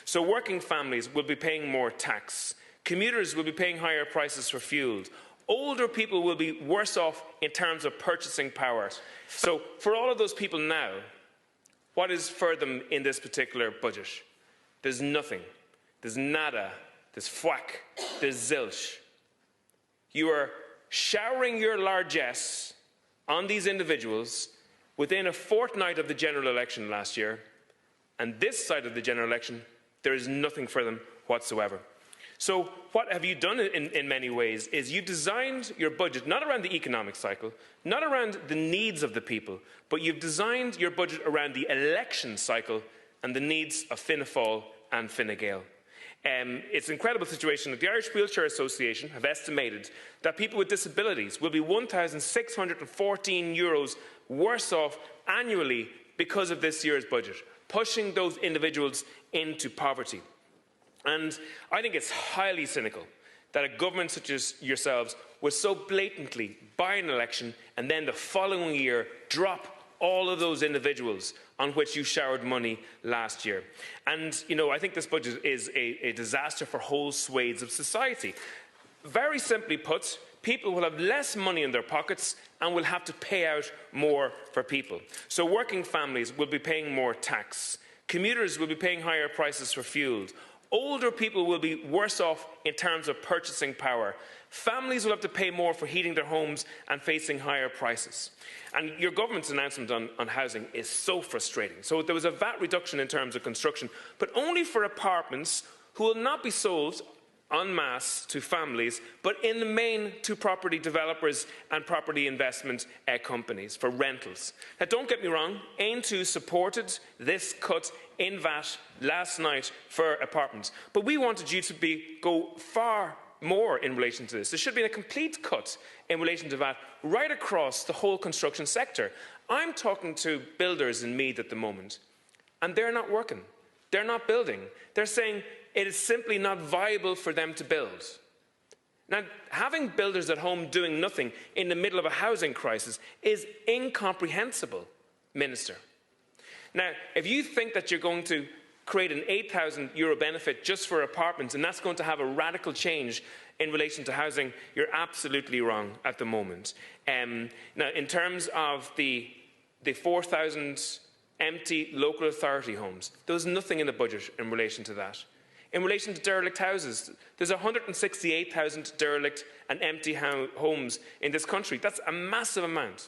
So working families will be paying more tax. Commuters will be paying higher prices for fuel. Older people will be worse off in terms of purchasing power. So for all of those people now, what is for them in this particular budget? There's nothing. There's nada. There's thwack. There's zilch. You are showering your largesse on these individuals within a fortnight of the general election last year, and this side of the general election, there is nothing for them whatsoever. So what have you done in many ways is you've designed your budget not around the economic cycle, not around the needs of the people, but you've designed your budget around the election cycle and the needs of Fianna Fáil and Fine Gael. It's an incredible situation that the Irish Wheelchair Association have estimated that people with disabilities will be €1,614 worse off annually because of this year's budget, pushing those individuals into poverty. And I think it's highly cynical that a government such as yourselves would so blatantly buy an election and then the following year drop all of those individuals on which you showered money last year. And, I think this budget is a disaster for whole swathes of society. Very simply put, people will have less money in their pockets and will have to pay out more for people. So working families will be paying more tax. Commuters will be paying higher prices for fuel. Older people will be worse off in terms of purchasing power. Families will have to pay more for heating their homes and facing higher prices. And your government's announcement on housing is so frustrating. So there was a VAT reduction in terms of construction, but only for apartments who will not be sold en masse to families, but in the main to property developers and property investment companies for rentals. Now, don't get me wrong, Aontú supported this cut in VAT last night for apartments, but we wanted you to go far more in relation to this. There should be a complete cut in relation to VAT right across the whole construction sector. I'm talking to builders in Meath at the moment, and they're not working. They're not building. They're saying it is simply not viable for them to build. Now, having builders at home doing nothing in the middle of a housing crisis is incomprehensible, Minister. Now, if you think that you're going to create an €8,000 benefit just for apartments and that's going to have a radical change in relation to housing, you're absolutely wrong at the moment. Now, in terms of the 4,000 empty local authority homes, there was nothing in the budget in relation to that. In relation to derelict houses, there's 168,000 derelict and empty homes in this country. That's a massive amount.